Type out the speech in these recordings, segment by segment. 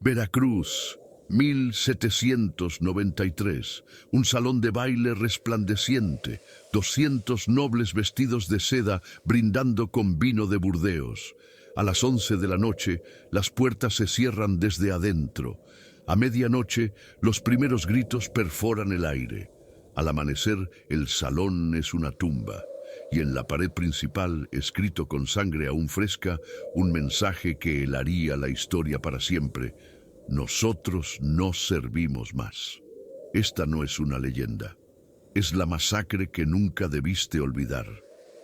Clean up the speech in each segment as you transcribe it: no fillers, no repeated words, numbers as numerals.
Veracruz, 1793. Un salón de baile resplandeciente, 200 nobles vestidos de seda brindando con vino de Burdeos. A las 11 de la noche, las puertas se cierran desde adentro. A medianoche, los primeros gritos perforan el aire. Al amanecer, el salón es una tumba. Y en la pared principal, escrito con sangre aún fresca, un mensaje que helaría la historia para siempre. Nosotros no servimos más. Esta no es una leyenda. Es la masacre que nunca debiste olvidar.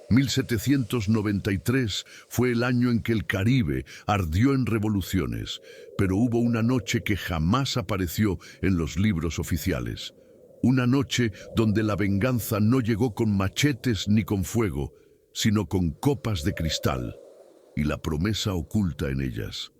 1793 fue el año en que el Caribe ardió en revoluciones, pero hubo una noche que jamás apareció en los libros oficiales. Una noche donde la venganza no llegó con machetes ni con fuego, sino con copas de cristal, y la promesa oculta en ellas.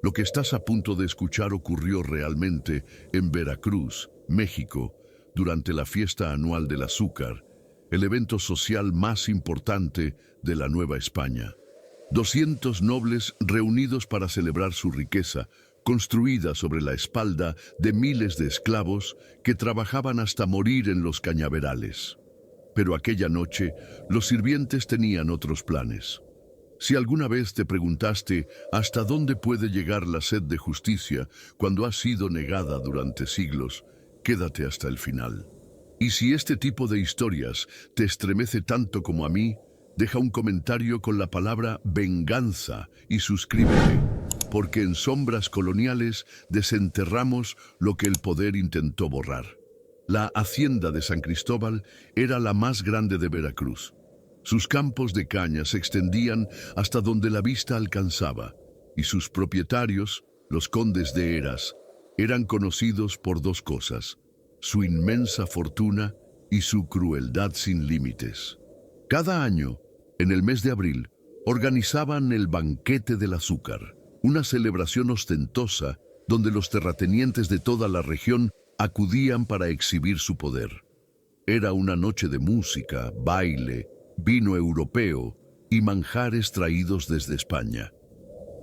Lo que estás a punto de escuchar ocurrió realmente en Veracruz, México, durante la fiesta anual del azúcar, el evento social más importante de la Nueva España. 200 nobles reunidos para celebrar su riqueza, construida sobre la espalda de miles de esclavos que trabajaban hasta morir en los cañaverales. Pero aquella noche, los sirvientes tenían otros planes. Si alguna vez te preguntaste hasta dónde puede llegar la sed de justicia cuando ha sido negada durante siglos, quédate hasta el final. Y si este tipo de historias te estremece tanto como a mí, deja un comentario con la palabra venganza y suscríbete, porque en Sombras Coloniales desenterramos lo que el poder intentó borrar. La hacienda de San Cristóbal era la más grande de Veracruz. Sus campos de caña se extendían hasta donde la vista alcanzaba, y sus propietarios, los condes de Eras, eran conocidos por dos cosas: su inmensa fortuna y su crueldad sin límites. Cada año, en el mes de abril, organizaban el Banquete del Azúcar, una celebración ostentosa donde los terratenientes de toda la región acudían para exhibir su poder. Era una noche de música, baile, vino europeo y manjares traídos desde España.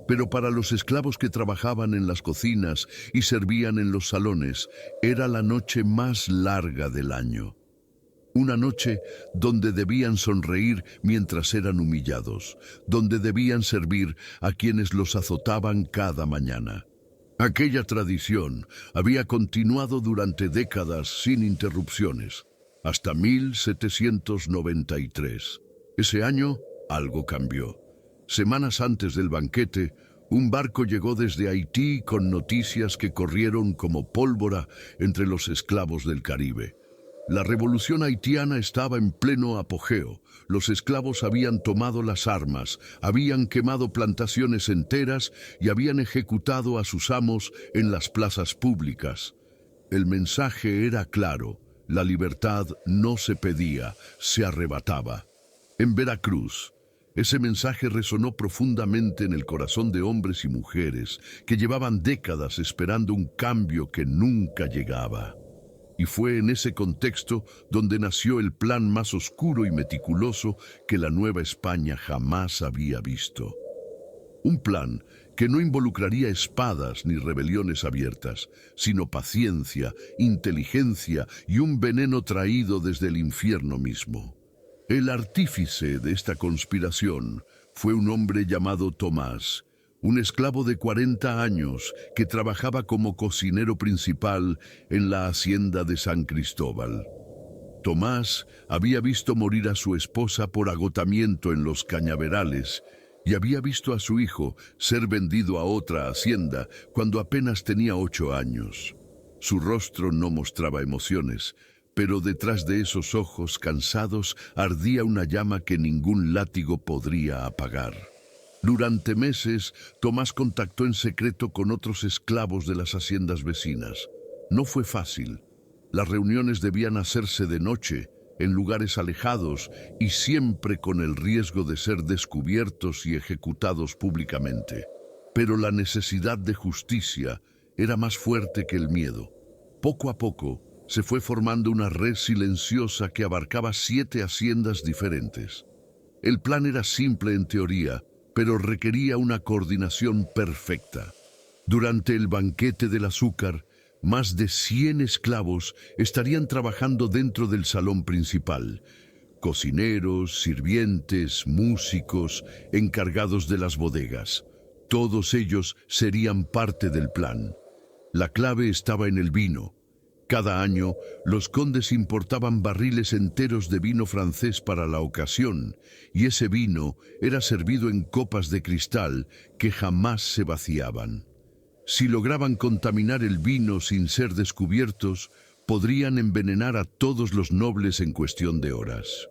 Pero para los esclavos que trabajaban en las cocinas y servían en los salones, era la noche más larga del año. Una noche donde debían sonreír mientras eran humillados, donde debían servir a quienes los azotaban cada mañana. Aquella tradición había continuado durante décadas sin interrupciones, hasta 1793. Ese año, algo cambió. Semanas antes del banquete, un barco llegó desde Haití con noticias que corrieron como pólvora entre los esclavos del Caribe. La revolución haitiana estaba en pleno apogeo. Los esclavos habían tomado las armas, habían quemado plantaciones enteras y habían ejecutado a sus amos en las plazas públicas. El mensaje era claro: la libertad no se pedía, se arrebataba. En Veracruz, ese mensaje resonó profundamente en el corazón de hombres y mujeres que llevaban décadas esperando un cambio que nunca llegaba. Y fue en ese contexto donde nació el plan más oscuro y meticuloso que la Nueva España jamás había visto. Un plan que no involucraría espadas ni rebeliones abiertas, sino paciencia, inteligencia y un veneno traído desde el infierno mismo. El artífice de esta conspiración fue un hombre llamado Tomás, un esclavo de 40 años que trabajaba como cocinero principal en la hacienda de San Cristóbal. Tomás había visto morir a su esposa por agotamiento en los cañaverales y había visto a su hijo ser vendido a otra hacienda cuando apenas tenía 8 años. Su rostro no mostraba emociones, pero detrás de esos ojos cansados ardía una llama que ningún látigo podría apagar. Durante meses, Tomás contactó en secreto con otros esclavos de las haciendas vecinas. No fue fácil. Las reuniones debían hacerse de noche, en lugares alejados y siempre con el riesgo de ser descubiertos y ejecutados públicamente. Pero la necesidad de justicia era más fuerte que el miedo. Poco a poco, se fue formando una red silenciosa que abarcaba 7 haciendas diferentes. El plan era simple en teoría, pero requería una coordinación perfecta. Durante el banquete del azúcar, más de 100 esclavos estarían trabajando dentro del salón principal. Cocineros, sirvientes, músicos, encargados de las bodegas. Todos ellos serían parte del plan. La clave estaba en el vino. Cada año, los condes importaban barriles enteros de vino francés para la ocasión, y ese vino era servido en copas de cristal que jamás se vaciaban. Si lograban contaminar el vino sin ser descubiertos, podrían envenenar a todos los nobles en cuestión de horas.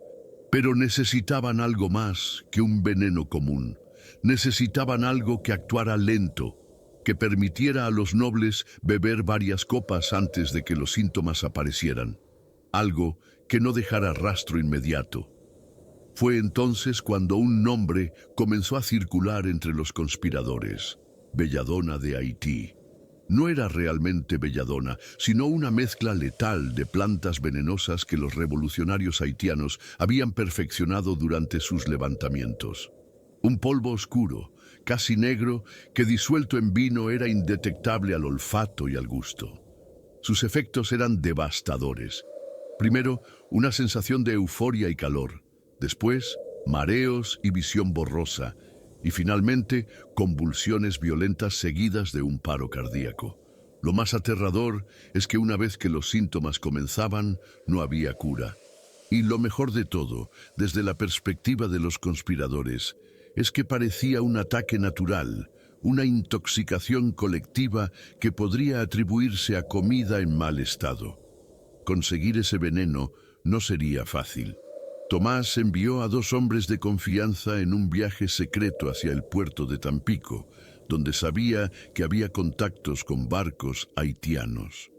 Pero necesitaban algo más que un veneno común. Necesitaban algo que actuara lento, que permitiera a los nobles beber varias copas antes de que los síntomas aparecieran. Algo que no dejara rastro inmediato. Fue entonces cuando un nombre comenzó a circular entre los conspiradores: Belladona de Haití. No era realmente belladona, sino una mezcla letal de plantas venenosas que los revolucionarios haitianos habían perfeccionado durante sus levantamientos. Un polvo oscuro, casi negro, que disuelto en vino era indetectable al olfato y al gusto. Sus efectos eran devastadores. Primero, una sensación de euforia y calor. Después, mareos y visión borrosa. Y finalmente, convulsiones violentas seguidas de un paro cardíaco. Lo más aterrador es que una vez que los síntomas comenzaban, no había cura. Y lo mejor de todo, desde la perspectiva de los conspiradores, es que parecía un ataque natural, una intoxicación colectiva que podría atribuirse a comida en mal estado. Conseguir ese veneno no sería fácil. Tomás envió a 2 hombres de confianza en un viaje secreto hacia el puerto de Tampico, donde sabía que había contactos con barcos haitianos.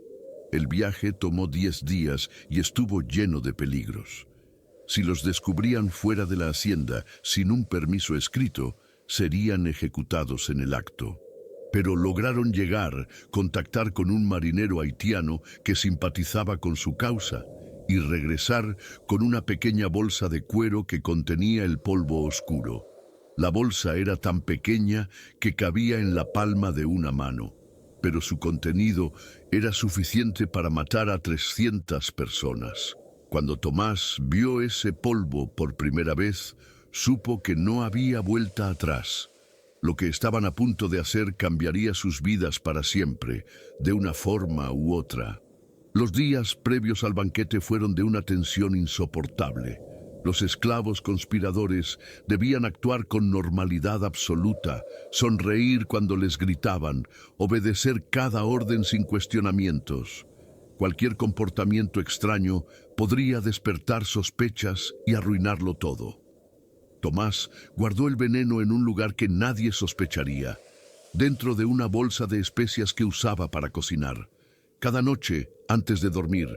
El viaje tomó 10 días y estuvo lleno de peligros. Si los descubrían fuera de la hacienda sin un permiso escrito, serían ejecutados en el acto. Pero lograron llegar, contactar con un marinero haitiano que simpatizaba con su causa, y regresar con una pequeña bolsa de cuero que contenía el polvo oscuro. La bolsa era tan pequeña que cabía en la palma de una mano, pero su contenido era suficiente para matar a 300 personas. Cuando Tomás vio ese polvo por primera vez, supo que no había vuelta atrás. Lo que estaban a punto de hacer cambiaría sus vidas para siempre, de una forma u otra. Los días previos al banquete fueron de una tensión insoportable. Los esclavos conspiradores debían actuar con normalidad absoluta, sonreír cuando les gritaban, obedecer cada orden sin cuestionamientos. Cualquier comportamiento extraño podría despertar sospechas y arruinarlo todo. Tomás guardó el veneno en un lugar que nadie sospecharía, dentro de una bolsa de especias que usaba para cocinar. Cada noche, antes de dormir,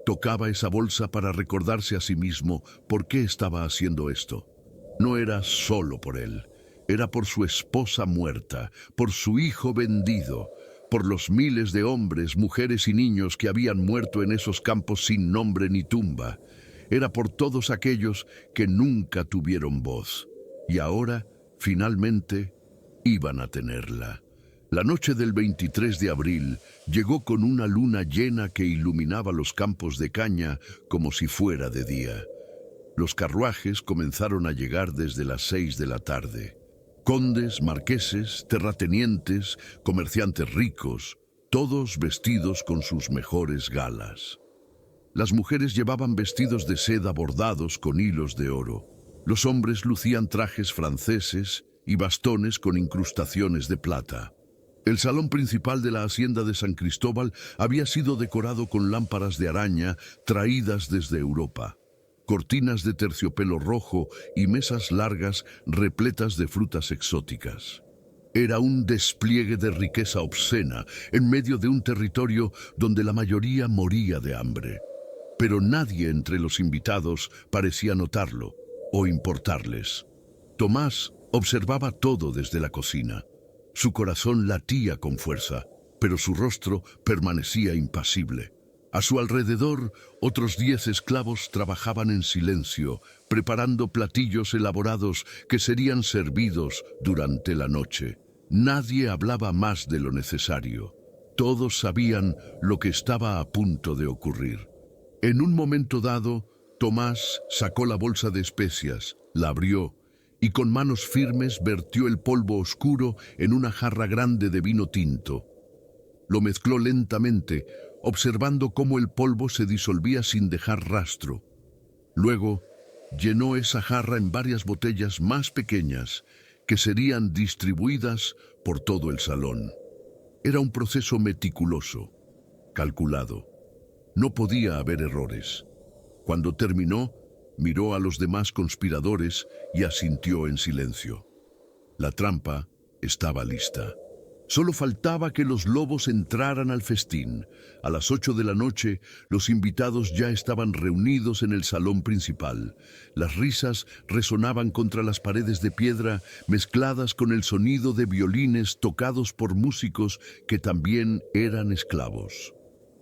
tocaba esa bolsa para recordarse a sí mismo por qué estaba haciendo esto. No era solo por él, era por su esposa muerta, por su hijo vendido, por los miles de hombres, mujeres y niños que habían muerto en esos campos sin nombre ni tumba. Era por todos aquellos que nunca tuvieron voz. Y ahora, finalmente, iban a tenerla. La noche del 23 de abril llegó con una luna llena que iluminaba los campos de caña como si fuera de día. Los carruajes comenzaron a llegar desde las 6 de la tarde. Condes, marqueses, terratenientes, comerciantes ricos, todos vestidos con sus mejores galas. Las mujeres llevaban vestidos de seda bordados con hilos de oro. Los hombres lucían trajes franceses y bastones con incrustaciones de plata. El salón principal de la hacienda de San Cristóbal había sido decorado con lámparas de araña traídas desde Europa, cortinas de terciopelo rojo y mesas largas repletas de frutas exóticas. Era un despliegue de riqueza obscena en medio de un territorio donde la mayoría moría de hambre. Pero nadie entre los invitados parecía notarlo o importarles. Tomás observaba todo desde la cocina. Su corazón latía con fuerza, pero su rostro permanecía impasible. A su alrededor, otros 10 esclavos trabajaban en silencio, preparando platillos elaborados que serían servidos durante la noche. Nadie hablaba más de lo necesario. Todos sabían lo que estaba a punto de ocurrir. En un momento dado, Tomás sacó la bolsa de especias, la abrió y con manos firmes vertió el polvo oscuro en una jarra grande de vino tinto. Lo mezcló lentamente, observando cómo el polvo se disolvía sin dejar rastro. Luego, llenó esa jarra en varias botellas más pequeñas que serían distribuidas por todo el salón. Era un proceso meticuloso, calculado. No podía haber errores. Cuando terminó, miró a los demás conspiradores y asintió en silencio. La trampa estaba lista. Solo faltaba que los lobos entraran al festín. A las 8 de la noche, los invitados ya estaban reunidos en el salón principal. Las risas resonaban contra las paredes de piedra, mezcladas con el sonido de violines tocados por músicos que también eran esclavos.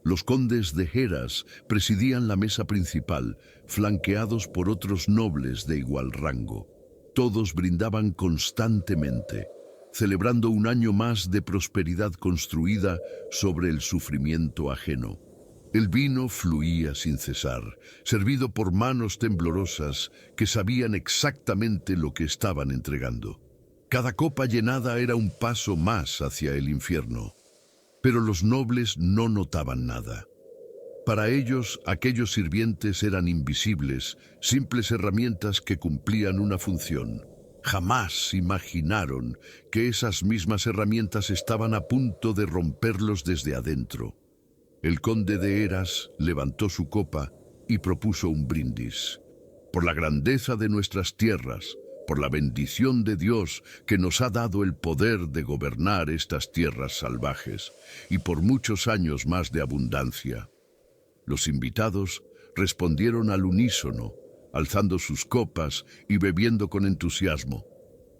Los condes de Heras presidían la mesa principal, flanqueados por otros nobles de igual rango. Todos brindaban constantemente, celebrando un año más de prosperidad construida sobre el sufrimiento ajeno. El vino fluía sin cesar, servido por manos temblorosas que sabían exactamente lo que estaban entregando. Cada copa llenada era un paso más hacia el infierno. Pero los nobles no notaban nada. Para ellos, aquellos sirvientes eran invisibles, simples herramientas que cumplían una función. Jamás imaginaron que esas mismas herramientas estaban a punto de romperlos desde adentro. El conde de Heras levantó su copa y propuso un brindis. Por la grandeza de nuestras tierras, por la bendición de Dios que nos ha dado el poder de gobernar estas tierras salvajes, y por muchos años más de abundancia. Los invitados respondieron al unísono, alzando sus copas y bebiendo con entusiasmo.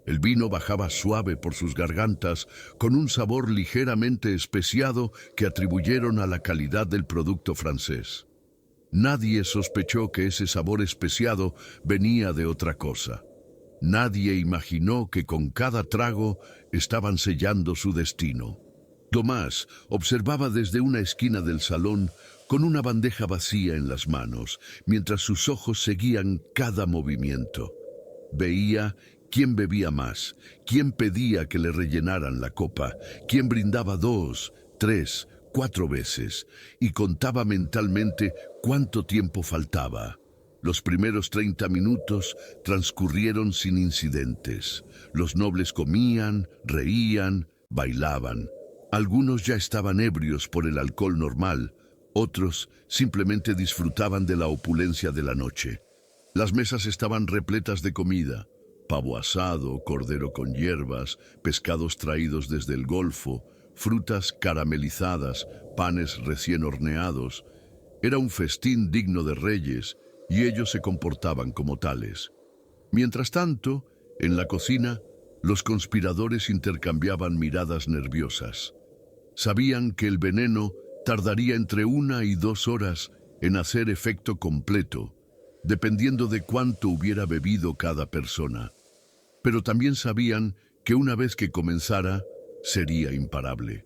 El vino bajaba suave por sus gargantas, con un sabor ligeramente especiado que atribuyeron a la calidad del producto francés. Nadie sospechó que ese sabor especiado venía de otra cosa. Nadie imaginó que con cada trago estaban sellando su destino. Tomás observaba desde una esquina del salón con una bandeja vacía en las manos, mientras sus ojos seguían cada movimiento. Veía quién bebía más, quién pedía que le rellenaran la copa, quién brindaba 2, 3, 4 veces, y contaba mentalmente cuánto tiempo faltaba. Los primeros 30 minutos transcurrieron sin incidentes. Los nobles comían, reían, bailaban. Algunos ya estaban ebrios por el alcohol normal, otros simplemente disfrutaban de la opulencia de la noche. Las mesas estaban repletas de comida: pavo asado, cordero con hierbas, pescados traídos desde el Golfo, frutas caramelizadas, panes recién horneados. Era un festín digno de reyes, y ellos se comportaban como tales. Mientras tanto, en la cocina, los conspiradores intercambiaban miradas nerviosas. Sabían que el veneno tardaría entre 1 y 2 horas en hacer efecto completo, dependiendo de cuánto hubiera bebido cada persona. Pero también sabían que una vez que comenzara, sería imparable.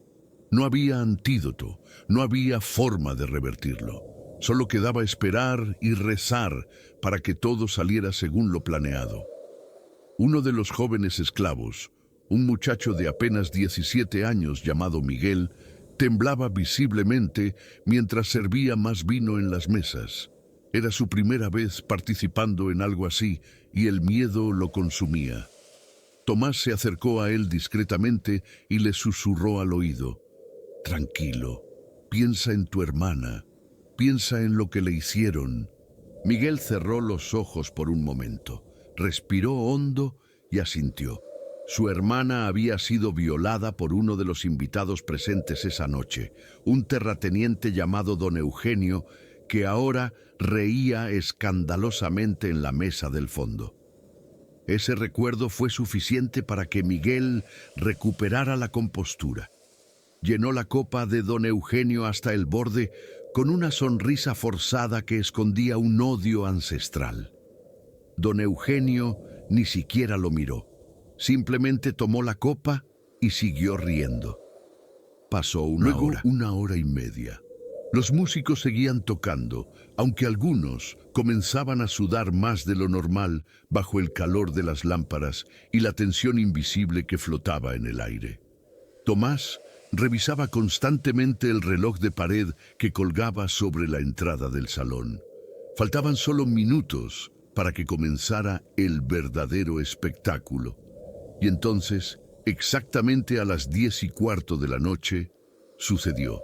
No había antídoto, no había forma de revertirlo. Solo quedaba esperar y rezar para que todo saliera según lo planeado. Uno de los jóvenes esclavos, un muchacho de apenas 17 años llamado Miguel, temblaba visiblemente mientras servía más vino en las mesas. Era su primera vez participando en algo así y el miedo lo consumía. Tomás se acercó a él discretamente y le susurró al oído: «Tranquilo, piensa en tu hermana. Piensa en lo que le hicieron». Miguel cerró los ojos por un momento, respiró hondo y asintió. Su hermana había sido violada por uno de los invitados presentes esa noche, un terrateniente llamado Don Eugenio, que ahora reía escandalosamente en la mesa del fondo. Ese recuerdo fue suficiente para que Miguel recuperara la compostura. Llenó la copa de Don Eugenio hasta el borde, con una sonrisa forzada que escondía un odio ancestral. Don Eugenio ni siquiera lo miró. Simplemente tomó la copa y siguió riendo. Pasó una Luego, hora. 1 hora y media. Los músicos seguían tocando, aunque algunos comenzaban a sudar más de lo normal bajo el calor de las lámparas y la tensión invisible que flotaba en el aire. Tomás revisaba constantemente el reloj de pared que colgaba sobre la entrada del salón. Faltaban solo minutos para que comenzara el verdadero espectáculo. Y entonces, exactamente a las 10:15 de la noche, sucedió.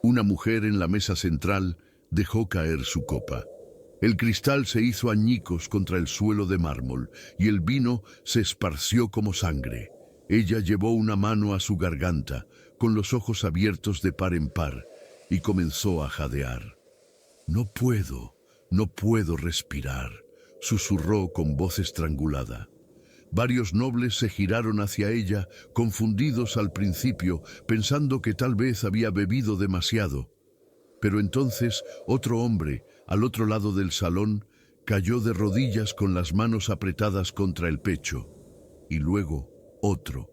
Una mujer en la mesa central dejó caer su copa. El cristal se hizo añicos contra el suelo de mármol y el vino se esparció como sangre. Ella llevó una mano a su garganta, con los ojos abiertos de par en par, y comenzó a jadear. No puedo respirar, susurró con voz estrangulada. Varios nobles se giraron hacia ella, confundidos al principio, pensando que tal vez había bebido demasiado. Pero entonces otro hombre, al otro lado del salón, cayó de rodillas con las manos apretadas contra el pecho. Y luego otro,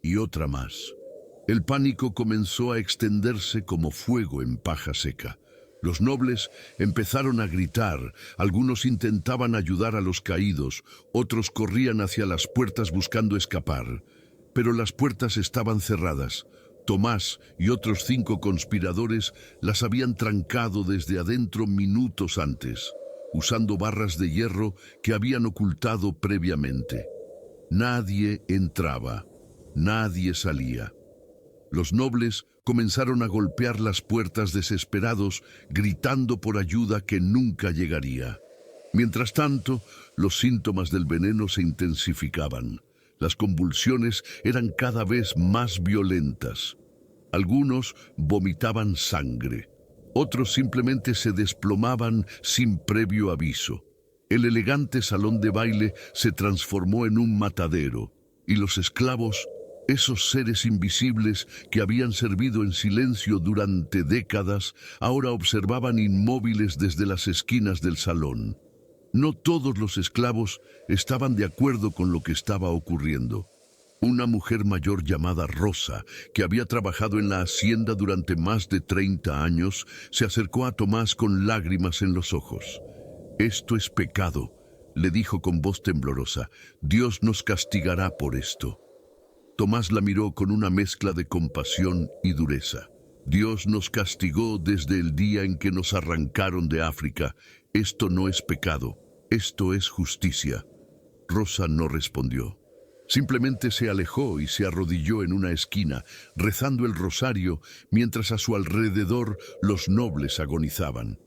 y otra más. El pánico comenzó a extenderse como fuego en paja seca. Los nobles empezaron a gritar, algunos intentaban ayudar a los caídos, otros corrían hacia las puertas buscando escapar. Pero las puertas estaban cerradas. Tomás y otros 5 conspiradores las habían trancado desde adentro minutos antes, usando barras de hierro que habían ocultado previamente. Nadie entraba, nadie salía. Los nobles comenzaron a golpear las puertas desesperados, gritando por ayuda que nunca llegaría. Mientras tanto, los síntomas del veneno se intensificaban. Las convulsiones eran cada vez más violentas. Algunos vomitaban sangre. Otros simplemente se desplomaban sin previo aviso. El elegante salón de baile se transformó en un matadero, y los esclavos, esos seres invisibles que habían servido en silencio durante décadas, ahora observaban inmóviles desde las esquinas del salón. No todos los esclavos estaban de acuerdo con lo que estaba ocurriendo. Una mujer mayor llamada Rosa, que había trabajado en la hacienda durante más de 30 años, se acercó a Tomás con lágrimas en los ojos. «Esto es pecado», le dijo con voz temblorosa. «Dios nos castigará por esto». Tomás la miró con una mezcla de compasión y dureza. «Dios nos castigó desde el día en que nos arrancaron de África. Esto no es pecado, esto es justicia». Rosa no respondió. Simplemente se alejó y se arrodilló en una esquina, rezando el rosario, mientras a su alrededor los nobles agonizaban.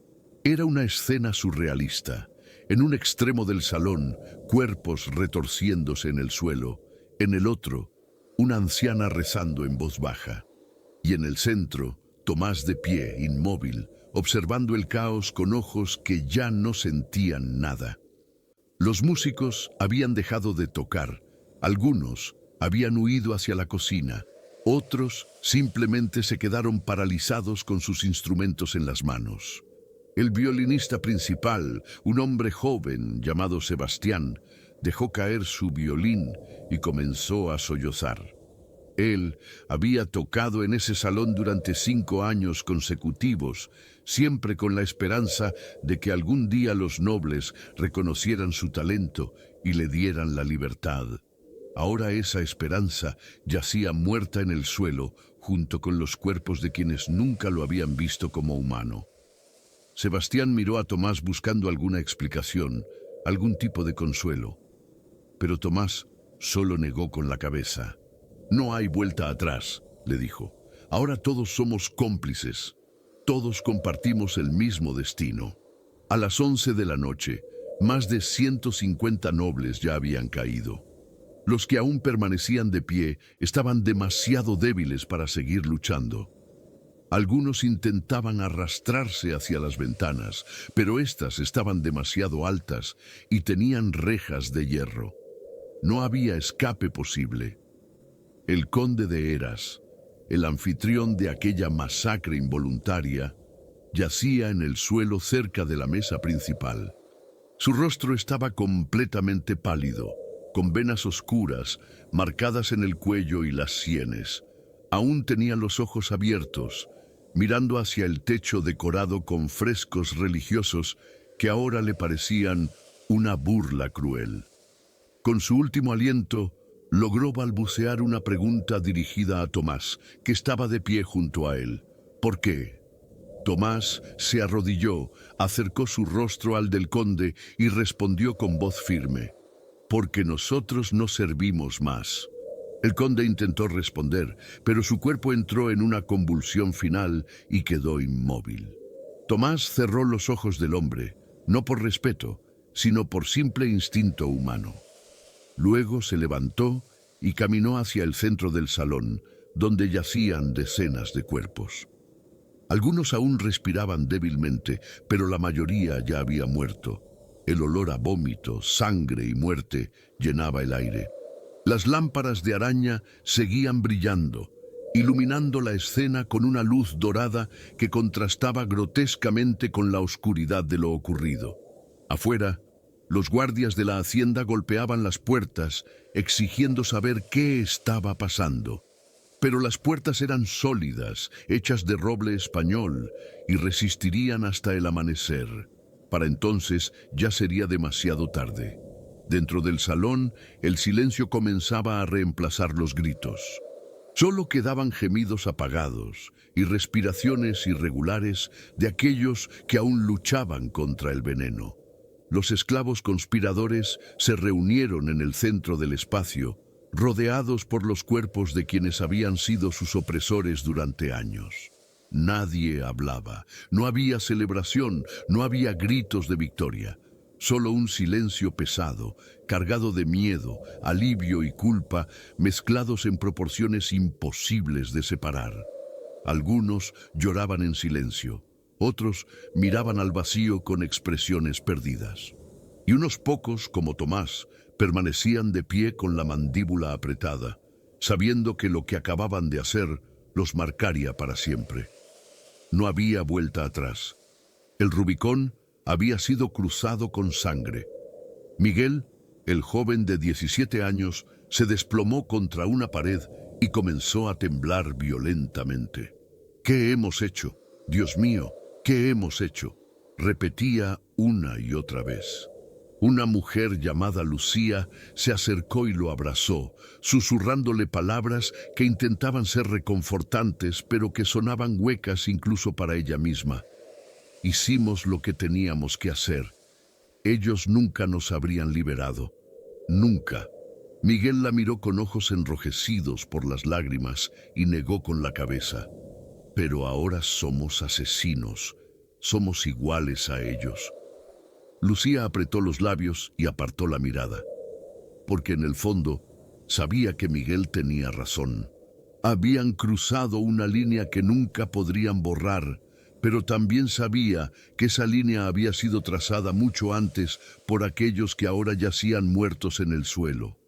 Era una escena surrealista. En un extremo del salón, cuerpos retorciéndose en el suelo. En el otro, una anciana rezando en voz baja. Y en el centro, Tomás de pie, inmóvil, observando el caos con ojos que ya no sentían nada. Los músicos habían dejado de tocar. Algunos habían huido hacia la cocina. Otros simplemente se quedaron paralizados con sus instrumentos en las manos. El violinista principal, un hombre joven llamado Sebastián, dejó caer su violín y comenzó a sollozar. Él había tocado en ese salón durante 5 años consecutivos, siempre con la esperanza de que algún día los nobles reconocieran su talento y le dieran la libertad. Ahora esa esperanza yacía muerta en el suelo junto con los cuerpos de quienes nunca lo habían visto como humano. Sebastián miró a Tomás buscando alguna explicación, algún tipo de consuelo. Pero Tomás solo negó con la cabeza. «No hay vuelta atrás», le dijo. «Ahora todos somos cómplices. Todos compartimos el mismo destino». A las 11 de la noche, más de 150 nobles ya habían caído. Los que aún permanecían de pie estaban demasiado débiles para seguir luchando. Algunos intentaban arrastrarse hacia las ventanas, pero éstas estaban demasiado altas y tenían rejas de hierro. No había escape posible. El conde de Eras, el anfitrión de aquella masacre involuntaria, yacía en el suelo cerca de la mesa principal. Su rostro estaba completamente pálido, con venas oscuras, marcadas en el cuello y las sienes. Aún tenía los ojos abiertos, mirando hacia el techo decorado con frescos religiosos que ahora le parecían una burla cruel. Con su último aliento, logró balbucear una pregunta dirigida a Tomás, que estaba de pie junto a él. ¿Por qué? Tomás se arrodilló, acercó su rostro al del conde y respondió con voz firme: «Porque nosotros no servimos más». El conde intentó responder, pero su cuerpo entró en una convulsión final y quedó inmóvil. Tomás cerró los ojos del hombre, no por respeto, sino por simple instinto humano. Luego se levantó y caminó hacia el centro del salón, donde yacían decenas de cuerpos. Algunos aún respiraban débilmente, pero la mayoría ya había muerto. El olor a vómito, sangre y muerte llenaba el aire. Las lámparas de araña seguían brillando, iluminando la escena con una luz dorada que contrastaba grotescamente con la oscuridad de lo ocurrido. Afuera, los guardias de la hacienda golpeaban las puertas, exigiendo saber qué estaba pasando. Pero las puertas eran sólidas, hechas de roble español, y resistirían hasta el amanecer. Para entonces ya sería demasiado tarde. Dentro del salón, el silencio comenzaba a reemplazar los gritos. Solo quedaban gemidos apagados y respiraciones irregulares de aquellos que aún luchaban contra el veneno. Los esclavos conspiradores se reunieron en el centro del espacio, rodeados por los cuerpos de quienes habían sido sus opresores durante años. Nadie hablaba, no había celebración, no había gritos de victoria. Solo un silencio pesado, cargado de miedo, alivio y culpa, mezclados en proporciones imposibles de separar. Algunos lloraban en silencio, otros miraban al vacío con expresiones perdidas. Y unos pocos, como Tomás, permanecían de pie con la mandíbula apretada, sabiendo que lo que acababan de hacer los marcaría para siempre. No había vuelta atrás. El Rubicón había sido cruzado con sangre. Miguel, el joven de 17 años, se desplomó contra una pared y comenzó a temblar violentamente. «¿Qué hemos hecho? Dios mío, ¿qué hemos hecho?», repetía una y otra vez. Una mujer llamada Lucía se acercó y lo abrazó, susurrándole palabras que intentaban ser reconfortantes, pero que sonaban huecas incluso para ella misma. «Hicimos lo que teníamos que hacer. Ellos nunca nos habrían liberado. Nunca». Miguel la miró con ojos enrojecidos por las lágrimas y negó con la cabeza. «Pero ahora somos asesinos. Somos iguales a ellos». Lucía apretó los labios y apartó la mirada, porque en el fondo sabía que Miguel tenía razón. Habían cruzado una línea que nunca podrían borrar, pero también sabía que esa línea había sido trazada mucho antes por aquellos que ahora yacían muertos en el suelo.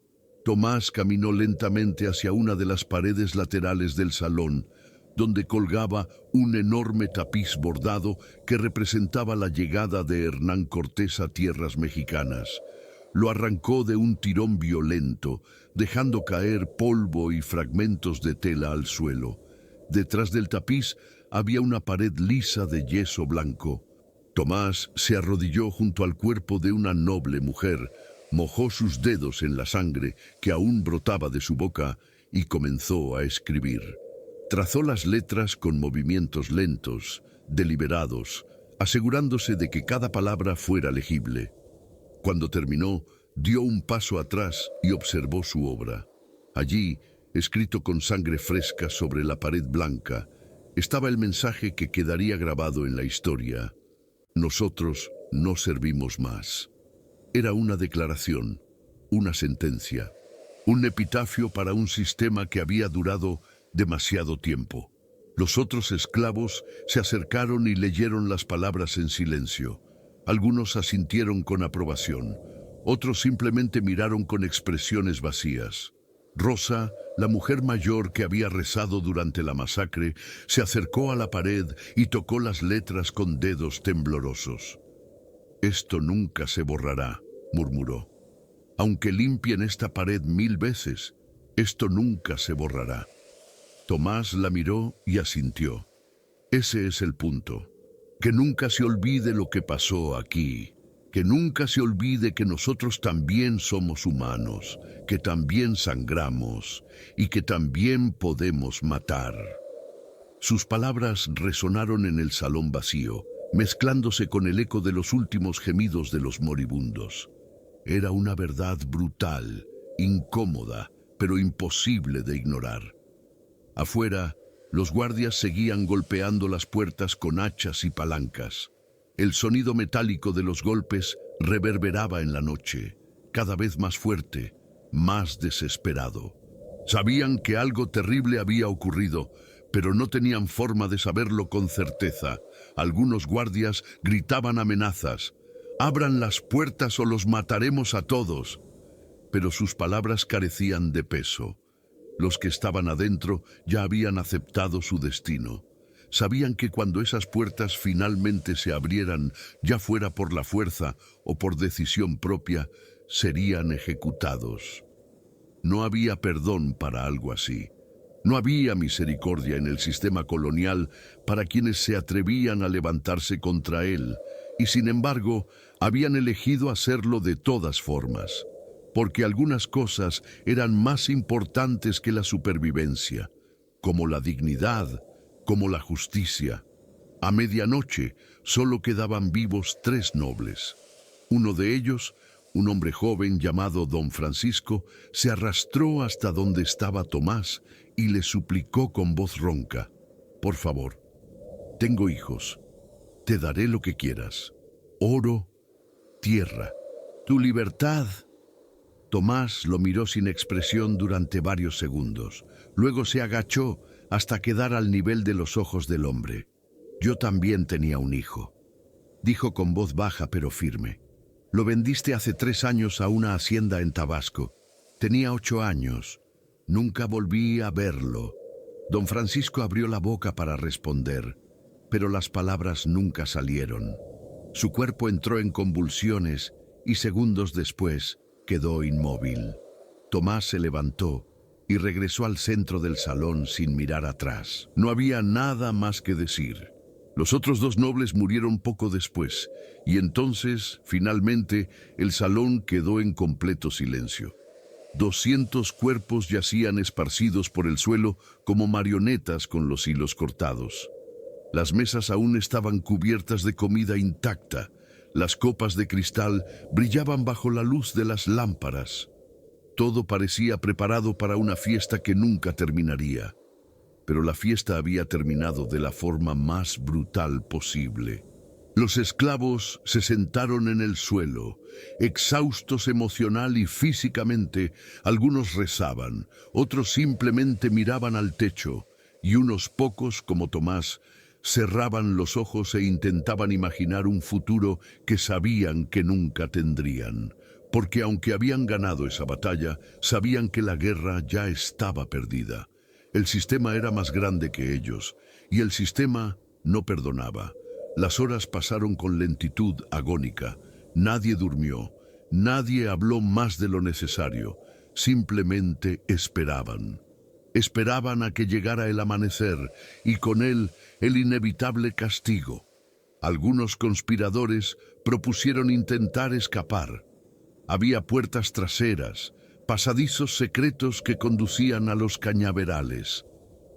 Tomás caminó lentamente hacia una de las paredes laterales del salón, donde colgaba un enorme tapiz bordado que representaba la llegada de Hernán Cortés a tierras mexicanas. Lo arrancó de un tirón violento, dejando caer polvo y fragmentos de tela al suelo. Detrás del tapiz había una pared lisa de yeso blanco. Tomás se arrodilló junto al cuerpo de una noble mujer, mojó sus dedos en la sangre que aún brotaba de su boca y comenzó a escribir. Trazó las letras con movimientos lentos, deliberados, asegurándose de que cada palabra fuera legible. Cuando terminó, dio un paso atrás y observó su obra. Allí, escrito con sangre fresca sobre la pared blanca, estaba el mensaje que quedaría grabado en la historia. «Nosotros no servimos más». Era una declaración, una sentencia, un epitafio para un sistema que había durado demasiado tiempo. Los otros esclavos se acercaron y leyeron las palabras en silencio. Algunos asintieron con aprobación, otros simplemente miraron con expresiones vacías. Rosa, la mujer mayor que había rezado durante la masacre, se acercó a la pared y tocó las letras con dedos temblorosos. «Esto nunca se borrará», murmuró. Aunque limpien esta pared 1000 veces, esto nunca se borrará. Tomás la miró y asintió. Ese es el punto. Que nunca se olvide lo que pasó aquí. Que nunca se olvide que nosotros también somos humanos, que también sangramos y que también podemos matar. Sus palabras resonaron en el salón vacío, mezclándose con el eco de los últimos gemidos de los moribundos. Era una verdad brutal, incómoda, pero imposible de ignorar. Afuera, los guardias seguían golpeando las puertas con hachas y palancas. El sonido metálico de los golpes reverberaba en la noche, cada vez más fuerte, más desesperado. Sabían que algo terrible había ocurrido, pero no tenían forma de saberlo con certeza. Algunos guardias gritaban amenazas. «Abran las puertas o los mataremos a todos». Pero sus palabras carecían de peso. Los que estaban adentro ya habían aceptado su destino. Sabían que cuando esas puertas finalmente se abrieran, ya fuera por la fuerza o por decisión propia, serían ejecutados. No había perdón para algo así. No había misericordia en el sistema colonial para quienes se atrevían a levantarse contra él, y sin embargo, habían elegido hacerlo de todas formas, porque algunas cosas eran más importantes que la supervivencia, como la dignidad, como la justicia. A medianoche solo quedaban vivos 3 nobles. Uno de ellos, un hombre joven llamado Don Francisco, se arrastró hasta donde estaba Tomás y le suplicó con voz ronca: «Por favor, tengo hijos, te daré lo que quieras, oro, tierra, tu libertad». Tomás lo miró sin expresión durante varios segundos. Luego se agachó hasta quedar al nivel de los ojos del hombre. «Yo también tenía un hijo», dijo con voz baja pero firme. «Lo vendiste hace 3 años a una hacienda en Tabasco. Tenía 8 años. Nunca volví a verlo». Don Francisco abrió la boca para responder, pero las palabras nunca salieron. Su cuerpo entró en convulsiones y segundos después quedó inmóvil. Tomás se levantó y regresó al centro del salón sin mirar atrás. No había nada más que decir. Los otros 2 nobles murieron poco después, y entonces, finalmente, el salón quedó en completo silencio. 200 cuerpos yacían esparcidos por el suelo como marionetas con los hilos cortados. Las mesas aún estaban cubiertas de comida intacta. Las copas de cristal brillaban bajo la luz de las lámparas. Todo parecía preparado para una fiesta que nunca terminaría. Pero la fiesta había terminado de la forma más brutal posible. Los esclavos se sentaron en el suelo, exhaustos emocional y físicamente. Algunos rezaban, otros simplemente miraban al techo, y unos pocos, como Tomás, cerraban los ojos e intentaban imaginar un futuro que sabían que nunca tendrían. Porque aunque habían ganado esa batalla, sabían que la guerra ya estaba perdida. El sistema era más grande que ellos, y el sistema no perdonaba. Las horas pasaron con lentitud agónica. Nadie durmió, nadie habló más de lo necesario. Simplemente esperaban. Esperaban a que llegara el amanecer, y con él el inevitable castigo. Algunos conspiradores propusieron intentar escapar. Había puertas traseras, pasadizos secretos que conducían a los cañaverales.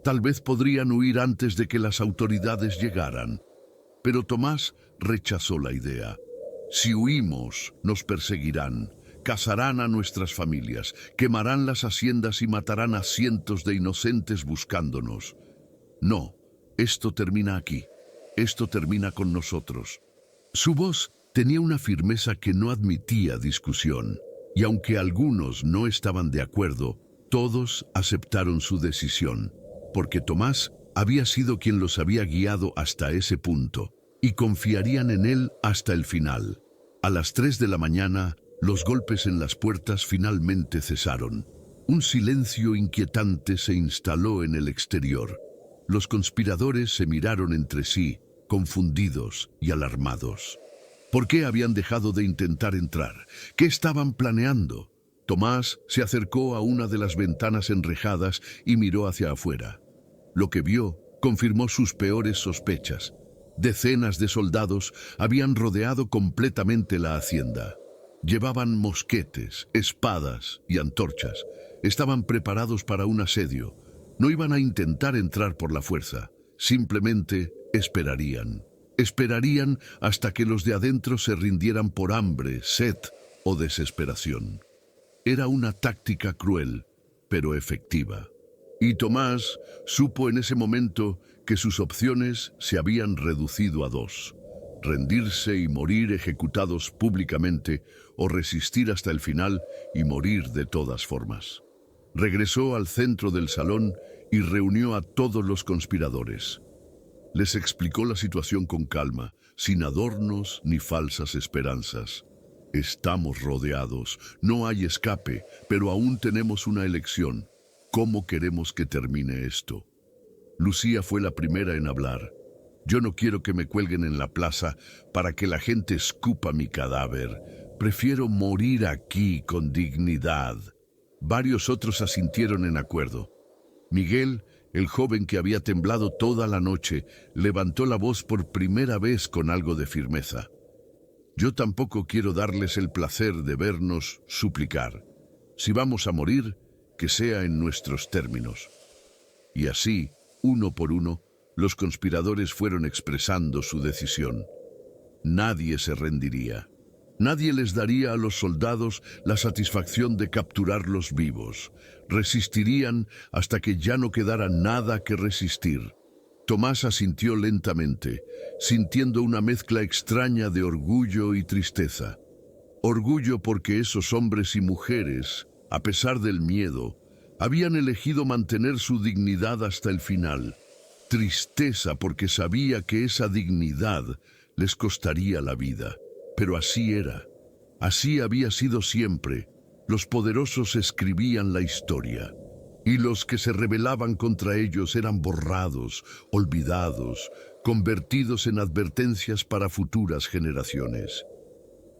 Tal vez podrían huir antes de que las autoridades llegaran. Pero Tomás rechazó la idea. Si huimos, nos perseguirán, cazarán a nuestras familias, quemarán las haciendas y matarán a cientos de inocentes buscándonos. No, esto termina aquí. Esto termina con nosotros. Su voz tenía una firmeza que no admitía discusión, y aunque algunos no estaban de acuerdo, todos aceptaron su decisión, porque Tomás había sido quien los había guiado hasta ese punto, y confiarían en él hasta el final. A las 3 de la mañana, los golpes en las puertas finalmente cesaron. Un silencio inquietante se instaló en el exterior. Los conspiradores se miraron entre sí, confundidos y alarmados. ¿Por qué habían dejado de intentar entrar? ¿Qué estaban planeando? Tomás se acercó a una de las ventanas enrejadas y miró hacia afuera. Lo que vio confirmó sus peores sospechas. Decenas de soldados habían rodeado completamente la hacienda. Llevaban mosquetes, espadas y antorchas. Estaban preparados para un asedio. No iban a intentar entrar por la fuerza. Simplemente esperarían. Esperarían hasta que los de adentro se rindieran por hambre, sed o desesperación. Era una táctica cruel, pero efectiva. Y Tomás supo en ese momento que sus opciones se habían reducido a dos: rendirse y morir ejecutados públicamente, o resistir hasta el final y morir de todas formas. Regresó al centro del salón y reunió a todos los conspiradores. Les explicó la situación con calma, sin adornos ni falsas esperanzas. Estamos rodeados, no hay escape, pero aún tenemos una elección. ¿Cómo queremos que termine esto? Lucía fue la primera en hablar. Yo no quiero que me cuelguen en la plaza para que la gente escupa mi cadáver. Prefiero morir aquí con dignidad. Varios otros asintieron en acuerdo. Miguel, el joven que había temblado toda la noche, levantó la voz por primera vez con algo de firmeza. Yo tampoco quiero darles el placer de vernos suplicar. Si vamos a morir, que sea en nuestros términos. Y así, uno por uno, los conspiradores fueron expresando su decisión. Nadie se rendiría. Nadie les daría a los soldados la satisfacción de capturarlos vivos. Resistirían hasta que ya no quedara nada que resistir. Tomás asintió lentamente, sintiendo una mezcla extraña de orgullo y tristeza. Orgullo porque esos hombres y mujeres, a pesar del miedo, habían elegido mantener su dignidad hasta el final. Tristeza porque sabía que esa dignidad les costaría la vida. Pero así era. Así había sido siempre. Los poderosos escribían la historia. Y los que se rebelaban contra ellos eran borrados, olvidados, convertidos en advertencias para futuras generaciones.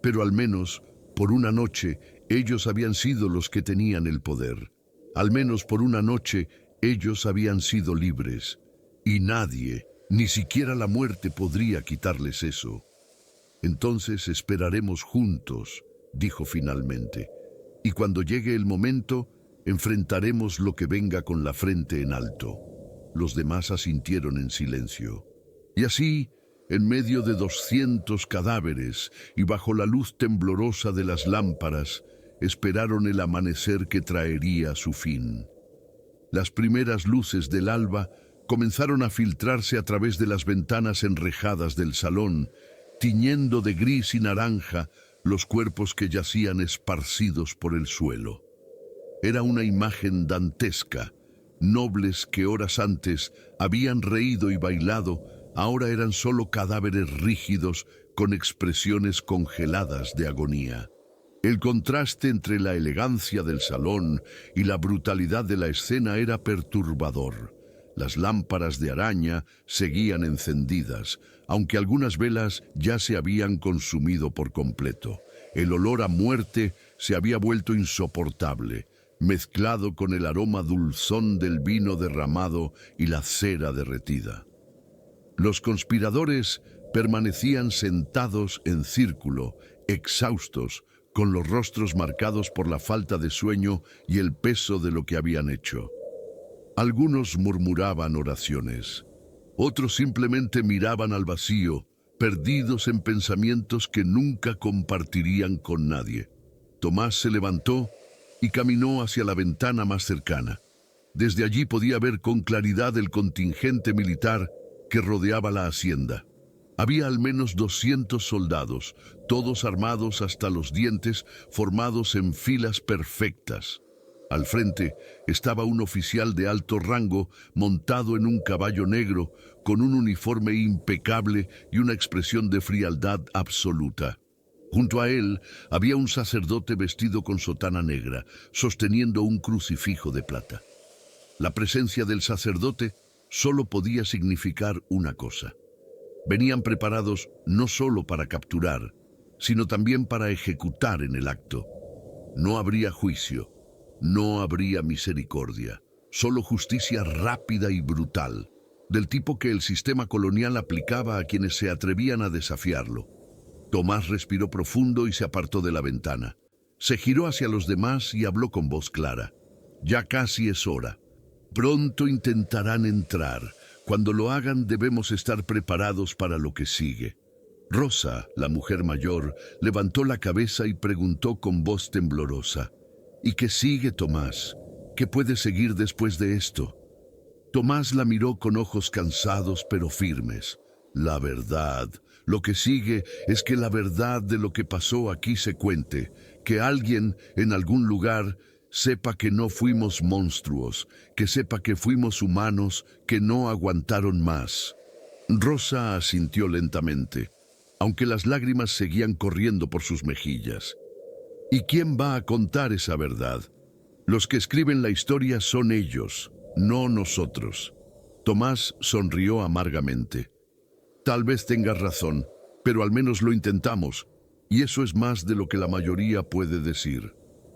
Pero al menos, por una noche, ellos habían sido los que tenían el poder. Al menos por una noche, ellos habían sido libres. Y nadie, ni siquiera la muerte, podría quitarles eso. Entonces esperaremos juntos, dijo finalmente. Y cuando llegue el momento, enfrentaremos lo que venga con la frente en alto. Los demás asintieron en silencio. Y así, en medio de 200 cadáveres y bajo la luz temblorosa de las lámparas, esperaron el amanecer que traería su fin. Las primeras luces del alba comenzaron a filtrarse a través de las ventanas enrejadas del salón, tiñendo de gris y naranja los cuerpos que yacían esparcidos por el suelo. Era una imagen dantesca. Nobles que horas antes habían reído y bailado, ahora eran solo cadáveres rígidos con expresiones congeladas de agonía. El contraste entre la elegancia del salón y la brutalidad de la escena era perturbador. Las lámparas de araña seguían encendidas, aunque algunas velas ya se habían consumido por completo. El olor a muerte se había vuelto insoportable, mezclado con el aroma dulzón del vino derramado y la cera derretida. Los conspiradores permanecían sentados en círculo, exhaustos, con los rostros marcados por la falta de sueño y el peso de lo que habían hecho. Algunos murmuraban oraciones, otros simplemente miraban al vacío, perdidos en pensamientos que nunca compartirían con nadie. Tomás se levantó y caminó hacia la ventana más cercana. Desde allí podía ver con claridad el contingente militar que rodeaba la hacienda. Había al menos 200 soldados, todos armados hasta los dientes, formados en filas perfectas. Al frente estaba un oficial de alto rango montado en un caballo negro, con un uniforme impecable y una expresión de frialdad absoluta. Junto a él había un sacerdote vestido con sotana negra, sosteniendo un crucifijo de plata. La presencia del sacerdote solo podía significar una cosa. Venían preparados no solo para capturar, sino también para ejecutar en el acto. No habría juicio, no habría misericordia, solo justicia rápida y brutal, del tipo que el sistema colonial aplicaba a quienes se atrevían a desafiarlo. Tomás respiró profundo y se apartó de la ventana. Se giró hacia los demás y habló con voz clara. Ya casi es hora. Pronto intentarán entrar. Cuando lo hagan debemos estar preparados para lo que sigue. Rosa, la mujer mayor, levantó la cabeza y preguntó con voz temblorosa: ¿Y qué sigue, Tomás? ¿Qué puede seguir después de esto? Tomás la miró con ojos cansados pero firmes. La verdad. Lo que sigue es que la verdad de lo que pasó aquí se cuente, que alguien en algún lugar sepa que no fuimos monstruos, que sepa que fuimos humanos que no aguantaron más. Rosa asintió lentamente, aunque las lágrimas seguían corriendo por sus mejillas. ¿Y quién va a contar esa verdad? Los que escriben la historia son ellos, no nosotros. Tomás sonrió amargamente. Tal vez tengas razón, pero al menos lo intentamos, y eso es más de lo que la mayoría puede decir.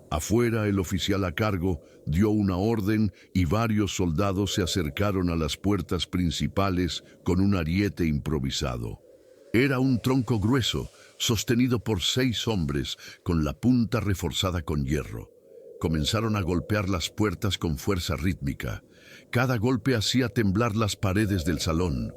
Afuera, el oficial a cargo dio una orden y varios soldados se acercaron a las puertas principales con un ariete improvisado. Era un tronco grueso, sostenido por 6 hombres, con la punta reforzada con hierro. Comenzaron a golpear las puertas con fuerza rítmica. Cada golpe hacía temblar las paredes del salón.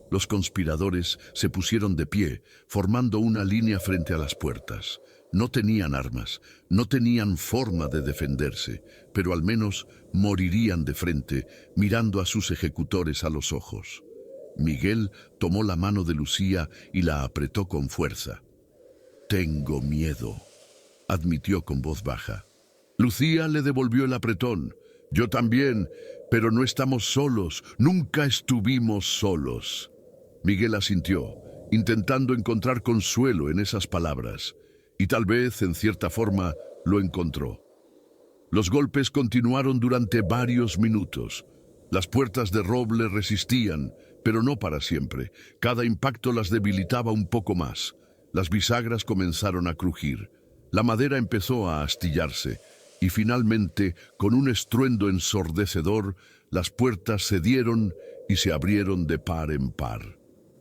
Los conspiradores se pusieron de pie, formando una línea frente a las puertas. No tenían armas, no tenían forma de defenderse, pero al menos morirían de frente, mirando a sus ejecutores a los ojos. Miguel tomó la mano de Lucía y la apretó con fuerza. «Tengo miedo», admitió con voz baja. Lucía le devolvió el apretón. «Yo también, pero no estamos solos, nunca estuvimos solos». Miguel asintió, intentando encontrar consuelo en esas palabras, y tal vez, en cierta forma, lo encontró. Los golpes continuaron durante varios minutos. Las puertas de roble resistían, pero no para siempre. Cada impacto las debilitaba un poco más. Las bisagras comenzaron a crujir. La madera empezó a astillarse, y finalmente, con un estruendo ensordecedor, las puertas cedieron y se abrieron de par en par.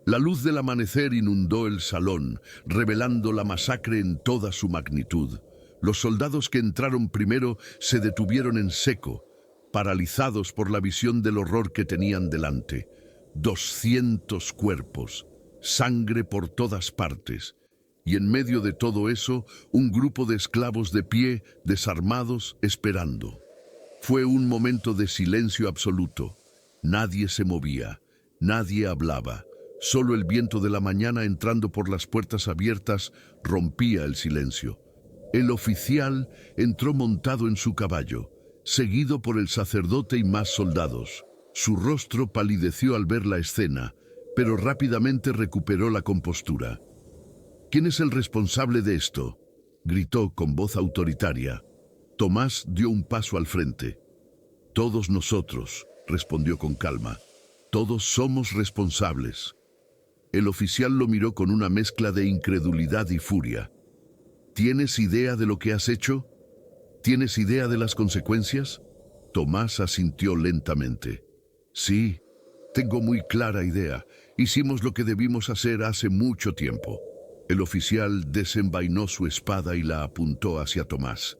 La luz del amanecer inundó el salón, revelando la masacre en toda su magnitud. Los soldados que entraron primero se detuvieron en seco, paralizados por la visión del horror que tenían delante. 200 cuerpos, sangre por todas partes. Y en medio de todo eso, un grupo de esclavos de pie, desarmados, esperando. Fue un momento de silencio absoluto. Nadie se movía, nadie hablaba. Solo el viento de la mañana entrando por las puertas abiertas rompía el silencio. El oficial entró montado en su caballo, seguido por el sacerdote y más soldados. Su rostro palideció al ver la escena, pero rápidamente recuperó la compostura. «¿Quién es el responsable de esto?», gritó con voz autoritaria. Tomás dio un paso al frente. «Todos nosotros», respondió con calma. «Todos somos responsables». El oficial lo miró con una mezcla de incredulidad y furia. «¿Tienes idea de lo que has hecho? ¿Tienes idea de las consecuencias?». Tomás asintió lentamente. «Sí, tengo muy clara idea. Hicimos lo que debimos hacer hace mucho tiempo». El oficial desenvainó su espada y la apuntó hacia Tomás.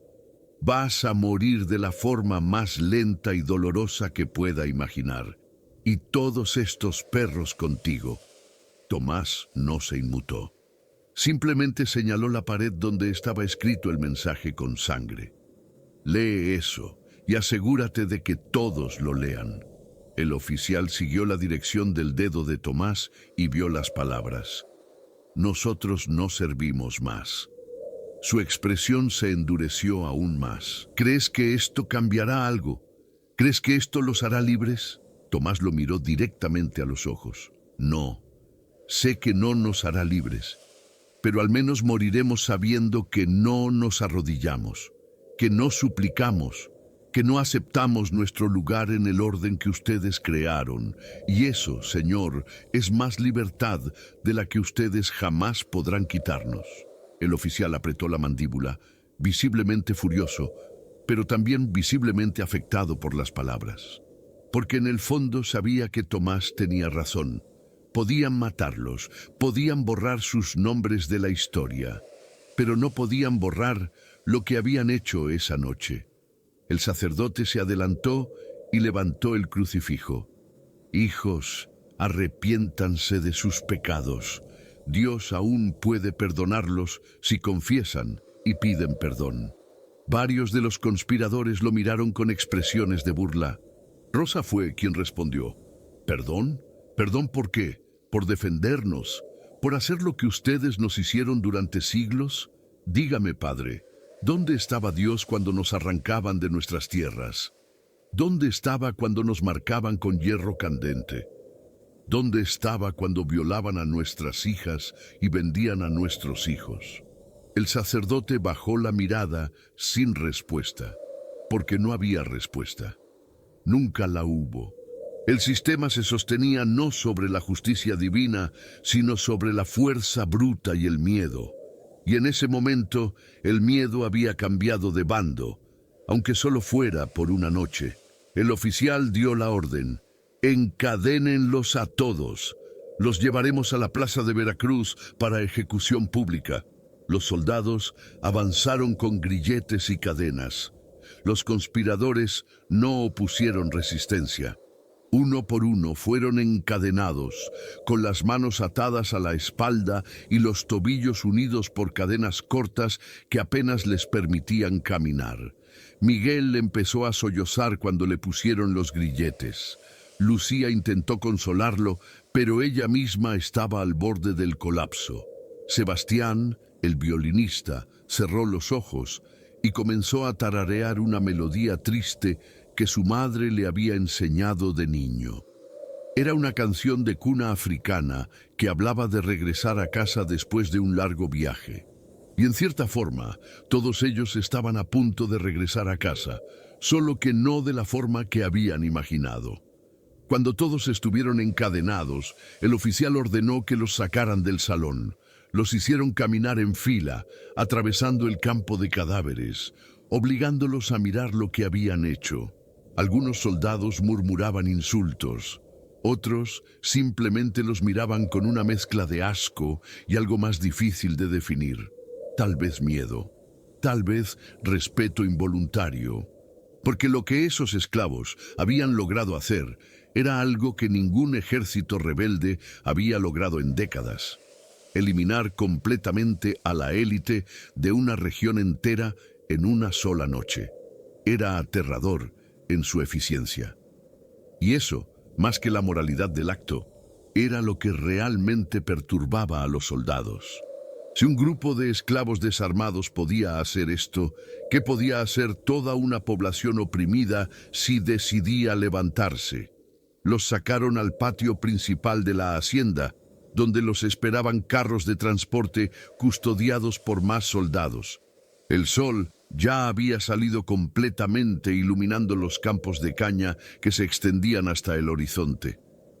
«Vas a morir de la forma más lenta y dolorosa que pueda imaginar. Y todos estos perros contigo». Tomás no se inmutó. Simplemente señaló la pared donde estaba escrito el mensaje con sangre. «Lee eso y asegúrate de que todos lo lean». El oficial siguió la dirección del dedo de Tomás y vio las palabras. «Nosotros no servimos más». Su expresión se endureció aún más. «¿Crees que esto cambiará algo? ¿Crees que esto los hará libres?». Tomás lo miró directamente a los ojos. «No. Sé que no nos hará libres, pero al menos moriremos sabiendo que no nos arrodillamos, que no suplicamos, que no aceptamos nuestro lugar en el orden que ustedes crearon. Y eso, Señor, es más libertad de la que ustedes jamás podrán quitarnos». El oficial apretó la mandíbula, visiblemente furioso, pero también visiblemente afectado por las palabras. Porque en el fondo sabía que Tomás tenía razón. Podían matarlos, podían borrar sus nombres de la historia, pero no podían borrar lo que habían hecho esa noche. El sacerdote se adelantó y levantó el crucifijo. Hijos, arrepiéntanse de sus pecados. Dios aún puede perdonarlos si confiesan y piden perdón. Varios de los conspiradores lo miraron con expresiones de burla. Rosa fue quien respondió: ¿Perdón? ¿Perdón por qué? ¿Por defendernos? ¿Por hacer lo que ustedes nos hicieron durante siglos? Dígame, Padre, ¿dónde estaba Dios cuando nos arrancaban de nuestras tierras? ¿Dónde estaba cuando nos marcaban con hierro candente? ¿Dónde estaba cuando violaban a nuestras hijas y vendían a nuestros hijos? El sacerdote bajó la mirada sin respuesta, porque no había respuesta. Nunca la hubo. El sistema se sostenía no sobre la justicia divina, sino sobre la fuerza bruta y el miedo. Y en ese momento el miedo había cambiado de bando, aunque solo fuera por una noche. El oficial dio la orden: encadénenlos a todos. Los llevaremos a la plaza de Veracruz para ejecución pública. Los soldados avanzaron con grilletes y cadenas. Los conspiradores no opusieron resistencia. Uno por uno fueron encadenados, con las manos atadas a la espalda y los tobillos unidos por cadenas cortas que apenas les permitían caminar. Miguel empezó a sollozar cuando le pusieron los grilletes. Lucía intentó consolarlo, pero ella misma estaba al borde del colapso. Sebastián, el violinista, cerró los ojos y comenzó a tararear una melodía triste que su madre le había enseñado de niño. Era una canción de cuna africana que hablaba de regresar a casa después de un largo viaje. Y en cierta forma, todos ellos estaban a punto de regresar a casa, solo que no de la forma que habían imaginado. Cuando todos estuvieron encadenados, el oficial ordenó que los sacaran del salón. Los hicieron caminar en fila, atravesando el campo de cadáveres, obligándolos a mirar lo que habían hecho. Algunos soldados murmuraban insultos, otros simplemente los miraban con una mezcla de asco y algo más difícil de definir. Tal vez miedo, tal vez respeto involuntario, porque lo que esos esclavos habían logrado hacer era algo que ningún ejército rebelde había logrado en décadas: eliminar completamente a la élite de una región entera en una sola noche. Era aterrador en su eficiencia. Y eso, más que la moralidad del acto, era lo que realmente perturbaba a los soldados. Si un grupo de esclavos desarmados podía hacer esto, ¿qué podía hacer toda una población oprimida si decidía levantarse? Los sacaron al patio principal de la hacienda, donde los esperaban carros de transporte custodiados por más soldados. El sol ya había salido completamente, iluminando los campos de caña que se extendían hasta el horizonte.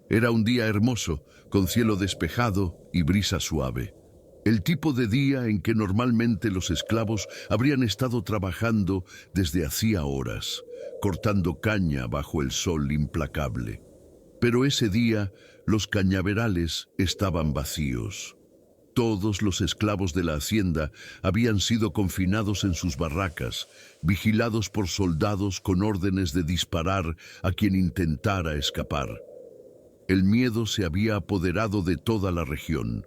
Era un día hermoso, con cielo despejado y brisa suave. El tipo de día en que normalmente los esclavos habrían estado trabajando desde hacía horas, cortando caña bajo el sol implacable. Pero ese día los cañaverales estaban vacíos. Todos los esclavos de la hacienda habían sido confinados en sus barracas, vigilados por soldados con órdenes de disparar a quien intentara escapar. El miedo se había apoderado de toda la región.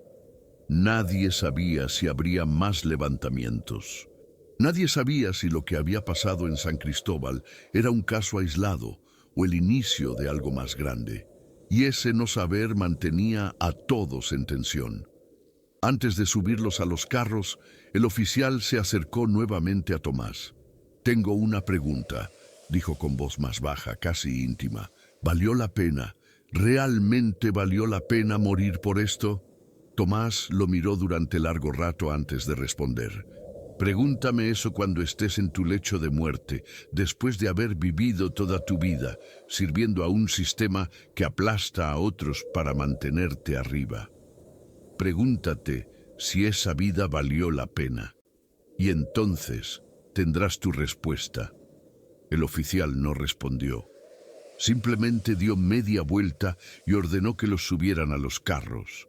Nadie sabía si habría más levantamientos. Nadie sabía si lo que había pasado en San Cristóbal era un caso aislado o el inicio de algo más grande. Y ese no saber mantenía a todos en tensión. Antes de subirlos a los carros, el oficial se acercó nuevamente a Tomás. «Tengo una pregunta», dijo con voz más baja, casi íntima. «¿Valió la pena? ¿Realmente valió la pena morir por esto?» Tomás lo miró durante largo rato antes de responder. «Pregúntame eso cuando estés en tu lecho de muerte, después de haber vivido toda tu vida, sirviendo a un sistema que aplasta a otros para mantenerte arriba. Pregúntate si esa vida valió la pena. Y entonces tendrás tu respuesta. El oficial no respondió. Simplemente dio media vuelta y ordenó que los subieran a los carros.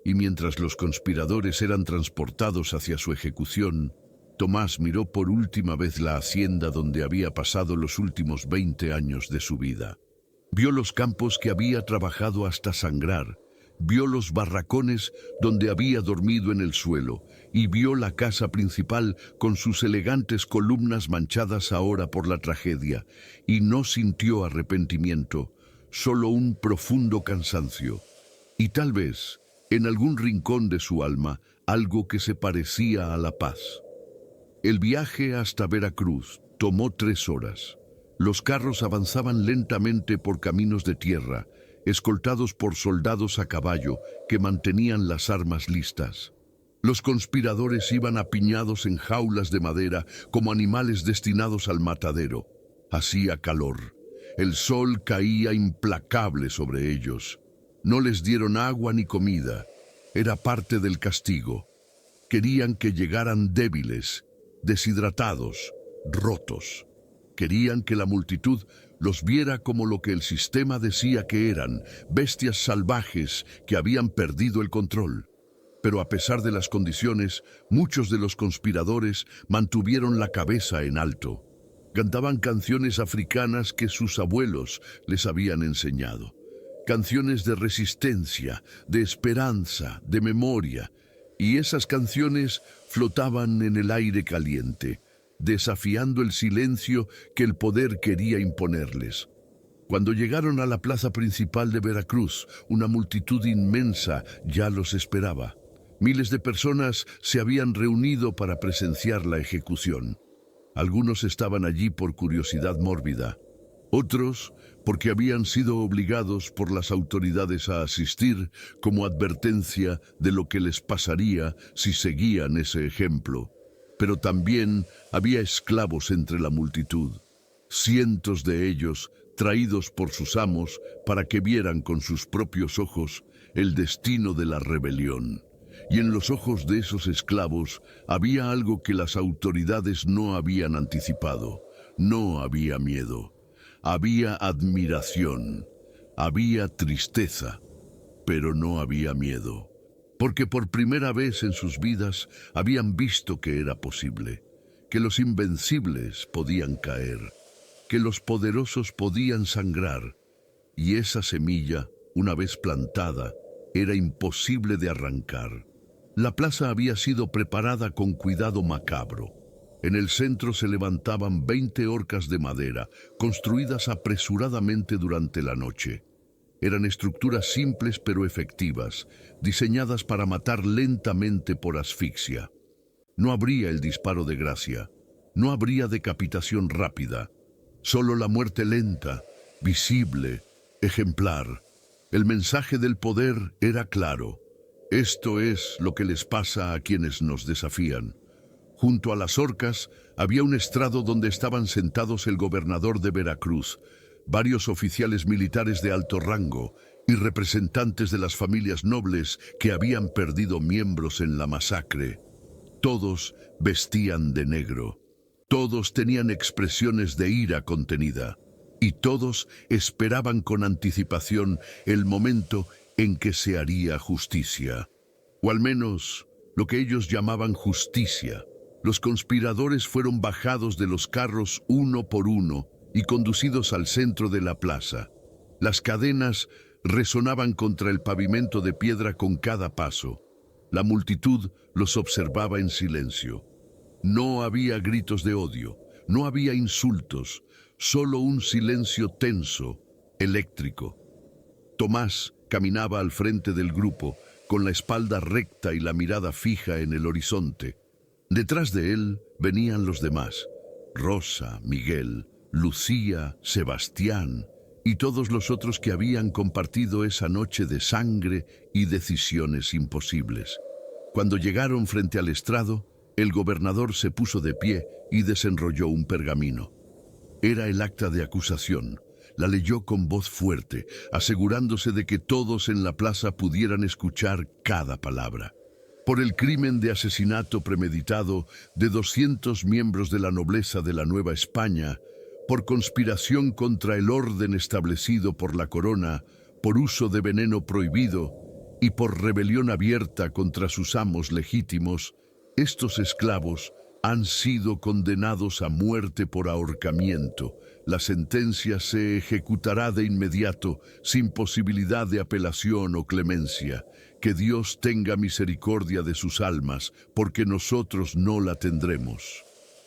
Y mientras los conspiradores eran transportados hacia su ejecución, Tomás miró por última vez la hacienda donde había pasado los últimos 20 años de su vida. Vio los campos que había trabajado hasta sangrar, vio los barracones donde había dormido en el suelo y vio la casa principal con sus elegantes columnas manchadas ahora por la tragedia, y no sintió arrepentimiento, solo un profundo cansancio, y tal vez, en algún rincón de su alma, algo que se parecía a la paz. El viaje hasta Veracruz tomó 3 horas. Los carros avanzaban lentamente por caminos de tierra, escoltados por soldados a caballo que mantenían las armas listas. Los conspiradores iban apiñados en jaulas de madera como animales destinados al matadero. Hacía calor. El sol caía implacable sobre ellos. No les dieron agua ni comida. Era parte del castigo. Querían que llegaran débiles, deshidratados, rotos. Querían que la multitud los viera como lo que el sistema decía que eran, bestias salvajes que habían perdido el control. Pero a pesar de las condiciones, muchos de los conspiradores mantuvieron la cabeza en alto. Cantaban canciones africanas que sus abuelos les habían enseñado. Canciones de resistencia, de esperanza, de memoria. Y esas canciones flotaban en el aire caliente, desafiando el silencio que el poder quería imponerles. Cuando llegaron a la plaza principal de Veracruz, una multitud inmensa ya los esperaba. Miles de personas se habían reunido para presenciar la ejecución. Algunos estaban allí por curiosidad mórbida, otros porque habían sido obligados por las autoridades a asistir como advertencia de lo que les pasaría si seguían ese ejemplo. Pero también había esclavos entre la multitud, cientos de ellos traídos por sus amos para que vieran con sus propios ojos el destino de la rebelión. Y en los ojos de esos esclavos había algo que las autoridades no habían anticipado. No había miedo, había admiración, había tristeza, pero no había miedo. Porque por primera vez en sus vidas habían visto que era posible, que los invencibles podían caer, que los poderosos podían sangrar, y esa semilla, una vez plantada, era imposible de arrancar. La plaza había sido preparada con cuidado macabro. En el centro se levantaban 20 horcas de madera, construidas apresuradamente durante la noche. Eran estructuras simples pero efectivas, diseñadas para matar lentamente por asfixia. No habría el disparo de gracia, no habría decapitación rápida, solo la muerte lenta, visible, ejemplar. El mensaje del poder era claro. Esto es lo que les pasa a quienes nos desafían. Junto a las horcas había un estrado donde estaban sentados el gobernador de Veracruz, varios oficiales militares de alto rango y representantes de las familias nobles que habían perdido miembros en la masacre. Todos vestían de negro. Todos tenían expresiones de ira contenida. Y todos esperaban con anticipación el momento en que se haría justicia. O al menos lo que ellos llamaban justicia. Los conspiradores fueron bajados de los carros uno por uno y conducidos al centro de la plaza. Las cadenas resonaban contra el pavimento de piedra con cada paso. La multitud los observaba en silencio. No había gritos de odio, no había insultos, solo un silencio tenso, eléctrico. Tomás caminaba al frente del grupo, con la espalda recta y la mirada fija en el horizonte. Detrás de él venían los demás: Rosa, Miguel, Lucía, Sebastián y todos los otros que habían compartido esa noche de sangre y decisiones imposibles. Cuando llegaron frente al estrado, el gobernador se puso de pie y desenrolló un pergamino. Era el acta de acusación. La leyó con voz fuerte, asegurándose de que todos en la plaza pudieran escuchar cada palabra. por el crimen de asesinato premeditado de 200 miembros de la nobleza de la Nueva España, por conspiración contra el orden establecido por la corona, por uso de veneno prohibido y por rebelión abierta contra sus amos legítimos, estos esclavos han sido condenados a muerte por ahorcamiento. La sentencia se ejecutará de inmediato, sin posibilidad de apelación o clemencia. Que Dios tenga misericordia de sus almas, porque nosotros no la tendremos.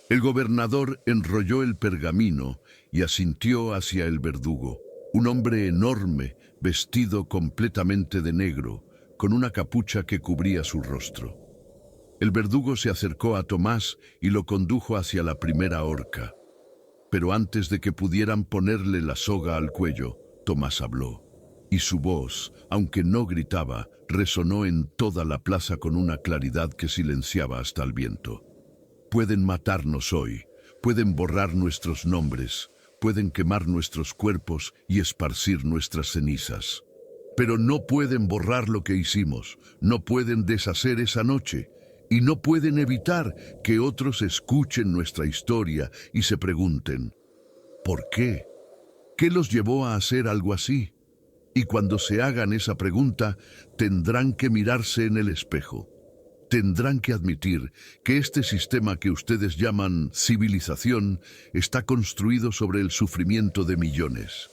El gobernador enrolló el pergamino y asintió hacia el verdugo. Un hombre enorme, vestido completamente de negro, con una capucha que cubría su rostro. El verdugo se acercó a Tomás y lo condujo hacia la primera horca. Pero antes de que pudieran ponerle la soga al cuello, Tomás habló. Y su voz, aunque no gritaba, resonó en toda la plaza con una claridad que silenciaba hasta el viento. Pueden matarnos hoy, pueden borrar nuestros nombres, pueden quemar nuestros cuerpos y esparcir nuestras cenizas. Pero no pueden borrar lo que hicimos, no pueden deshacer esa noche, y no pueden evitar que otros escuchen nuestra historia y se pregunten, ¿por qué? ¿Qué los llevó a hacer algo así? Y cuando se hagan esa pregunta, tendrán que mirarse en el espejo. Tendrán que admitir que este sistema que ustedes llaman civilización está construido sobre el sufrimiento de millones.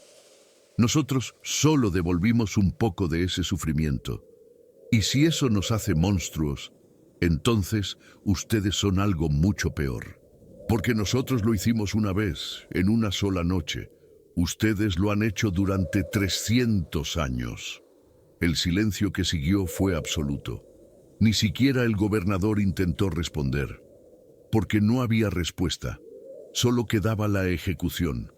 Nosotros solo devolvimos un poco de ese sufrimiento. Y si eso nos hace monstruos, entonces ustedes son algo mucho peor. Porque nosotros lo hicimos una vez, en una sola noche. Ustedes lo han hecho durante 300 años. El silencio que siguió fue absoluto. Ni siquiera el gobernador intentó responder, porque no había respuesta. Solo quedaba la ejecución.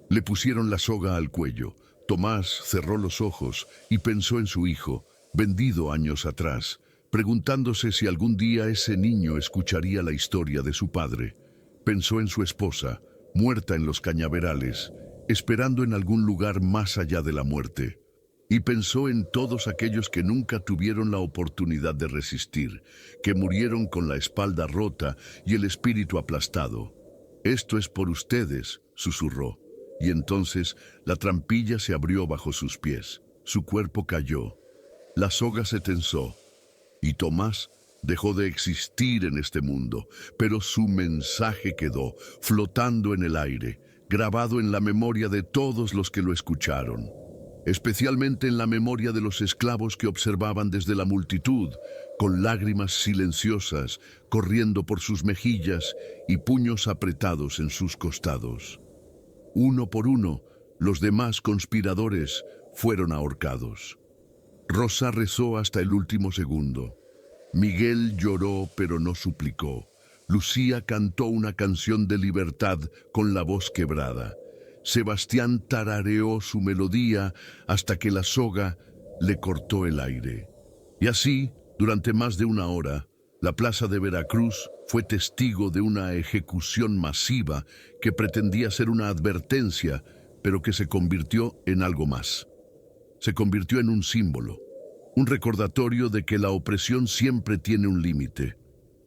Le pusieron la soga al cuello. Tomás cerró los ojos y pensó en su hijo, vendido años atrás, preguntándose si algún día ese niño escucharía la historia de su padre. Pensó en su esposa, muerta en los cañaverales, esperando en algún lugar más allá de la muerte. Y pensó en todos aquellos que nunca tuvieron la oportunidad de resistir, que murieron con la espalda rota y el espíritu aplastado. «Esto es por ustedes», susurró, y entonces la trampilla se abrió bajo sus pies. Su cuerpo cayó. La soga se tensó, y Tomás dejó de existir en este mundo, pero su mensaje quedó flotando en el aire, grabado en la memoria de todos los que lo escucharon, especialmente en la memoria de los esclavos que observaban desde la multitud, con lágrimas silenciosas corriendo por sus mejillas y puños apretados en sus costados. Uno por uno, los demás conspiradores fueron ahorcados. Rosa rezó hasta el último segundo. Miguel lloró pero no suplicó. Lucía cantó una canción de libertad con la voz quebrada. Sebastián tarareó su melodía hasta que la soga le cortó el aire. Y así, durante más de una hora, la plaza de Veracruz fue testigo de una ejecución masiva que pretendía ser una advertencia, pero que se convirtió en algo más. Se convirtió en un símbolo, un recordatorio de que la opresión siempre tiene un límite,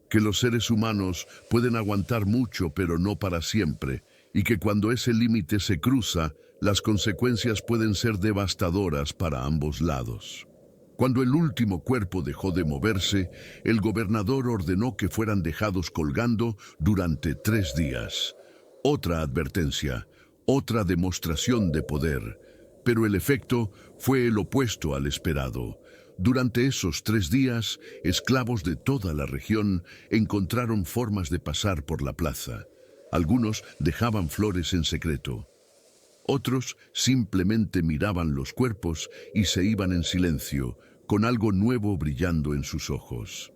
que los seres humanos pueden aguantar mucho pero no para siempre, y que cuando ese límite se cruza, las consecuencias pueden ser devastadoras para ambos lados. Cuando el último cuerpo dejó de moverse, el gobernador ordenó que fueran dejados colgando durante 3 días. Otra advertencia, otra demostración de poder, pero el efecto fue el opuesto al esperado. Durante esos 3 días, esclavos de toda la región encontraron formas de pasar por la plaza. Algunos dejaban flores en secreto. Otros simplemente miraban los cuerpos y se iban en silencio, con algo nuevo brillando en sus ojos.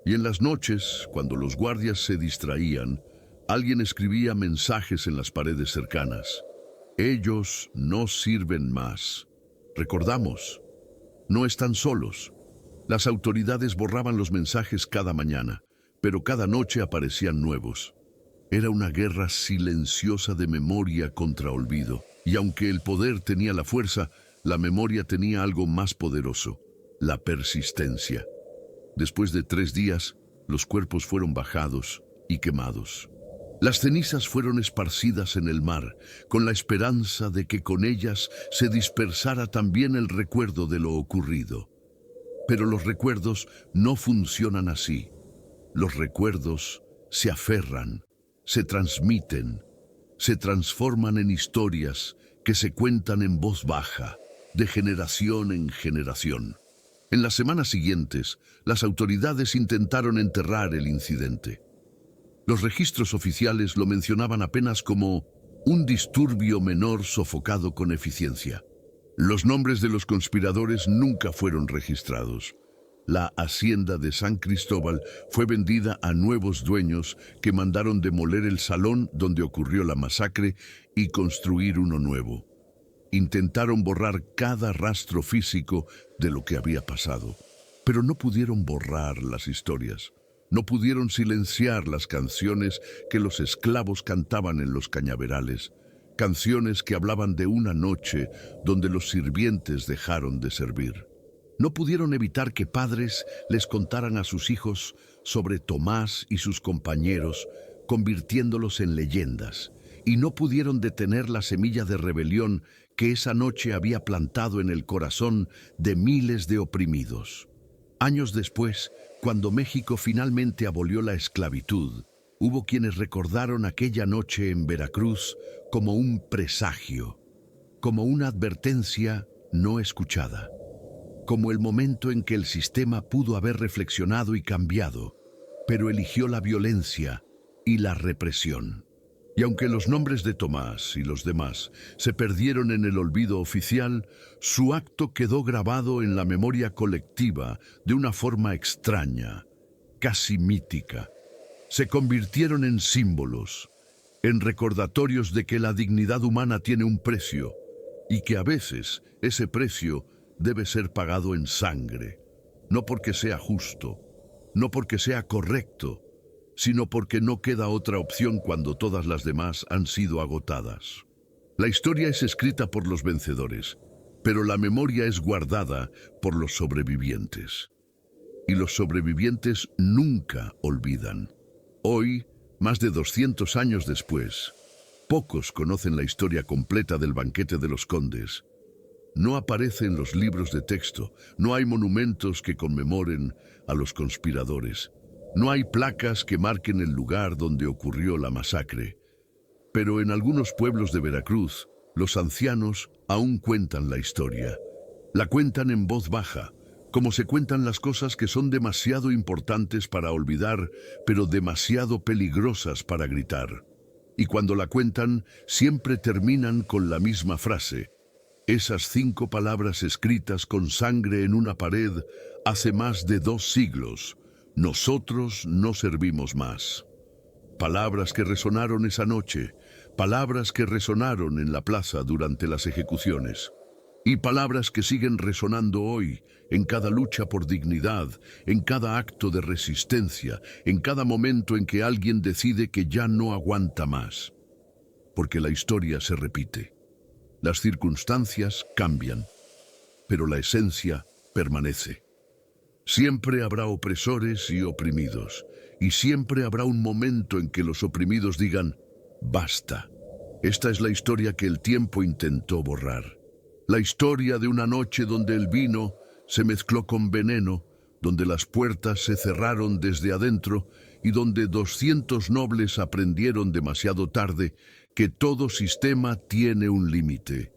Y en las noches, cuando los guardias se distraían, alguien escribía mensajes en las paredes cercanas. Ellos no sirven más. Recordamos, no están solos. Las autoridades borraban los mensajes cada mañana, pero cada noche aparecían nuevos. Era una guerra silenciosa de memoria contra olvido. Y aunque el poder tenía la fuerza, la memoria tenía algo más poderoso, la persistencia. Después de 3 días, los cuerpos fueron bajados y quemados. Las cenizas fueron esparcidas en el mar, con la esperanza de que con ellas se dispersara también el recuerdo de lo ocurrido. Pero los recuerdos no funcionan así. Los recuerdos se aferran, se transmiten, se transforman en historias que se cuentan en voz baja, de generación en generación. En las semanas siguientes, las autoridades intentaron enterrar el incidente. Los registros oficiales lo mencionaban apenas como un disturbio menor sofocado con eficiencia. Los nombres de los conspiradores nunca fueron registrados. La hacienda de San Cristóbal fue vendida a nuevos dueños que mandaron demoler el salón donde ocurrió la masacre y construir uno nuevo. Intentaron borrar cada rastro físico de lo que había pasado, pero no pudieron borrar las historias. No pudieron silenciar las canciones que los esclavos cantaban en los cañaverales, canciones que hablaban de una noche donde los sirvientes dejaron de servir. No pudieron evitar que padres les contaran a sus hijos sobre Tomás y sus compañeros, convirtiéndolos en leyendas, y no pudieron detener la semilla de rebelión que esa noche había plantado en el corazón de miles de oprimidos. Años después, cuando México finalmente abolió la esclavitud, hubo quienes recordaron aquella noche en Veracruz como un presagio, como una advertencia no escuchada, como el momento en que el sistema pudo haber reflexionado y cambiado, pero eligió la violencia y la represión. Y aunque los nombres de Tomás y los demás se perdieron en el olvido oficial, su acto quedó grabado en la memoria colectiva de una forma extraña, casi mítica. Se convirtieron en símbolos, en recordatorios de que la dignidad humana tiene un precio y que a veces ese precio debe ser pagado en sangre, no porque sea justo, no porque sea correcto, sino porque no queda otra opción cuando todas las demás han sido agotadas. La historia es escrita por los vencedores, pero la memoria es guardada por los sobrevivientes. Y los sobrevivientes nunca olvidan. Hoy, más de 200 años después, pocos conocen la historia completa del banquete de los condes. No aparece en los libros de texto, no hay monumentos que conmemoren a los conspiradores. No hay placas que marquen el lugar donde ocurrió la masacre, pero en algunos pueblos de Veracruz, los ancianos aún cuentan la historia. La cuentan en voz baja, como se cuentan las cosas que son demasiado importantes para olvidar, pero demasiado peligrosas para gritar. Y cuando la cuentan, siempre terminan con la misma frase. Esas 5 palabras escritas con sangre en una pared hace más de 2 siglos. Nosotros no servimos más. Palabras que resonaron esa noche, palabras que resonaron en la plaza durante las ejecuciones, y palabras que siguen resonando hoy, en cada lucha por dignidad, en cada acto de resistencia, en cada momento en que alguien decide que ya no aguanta más. Porque la historia se repite. Las circunstancias cambian, pero la esencia permanece. Siempre habrá opresores y oprimidos, y siempre habrá un momento en que los oprimidos digan, basta. Esta es la historia que el tiempo intentó borrar. La historia de una noche donde el vino se mezcló con veneno, donde las puertas se cerraron desde adentro y donde 200 nobles aprendieron demasiado tarde que todo sistema tiene un límite.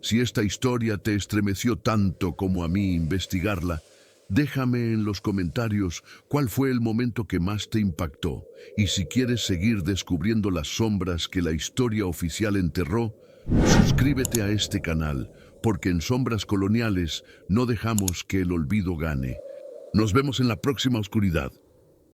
Si esta historia te estremeció tanto como a mí investigarla, déjame en los comentarios cuál fue el momento que más te impactó, y si quieres seguir descubriendo las sombras que la historia oficial enterró, suscríbete a este canal, porque en Sombras Coloniales no dejamos que el olvido gane. Nos vemos en la próxima oscuridad.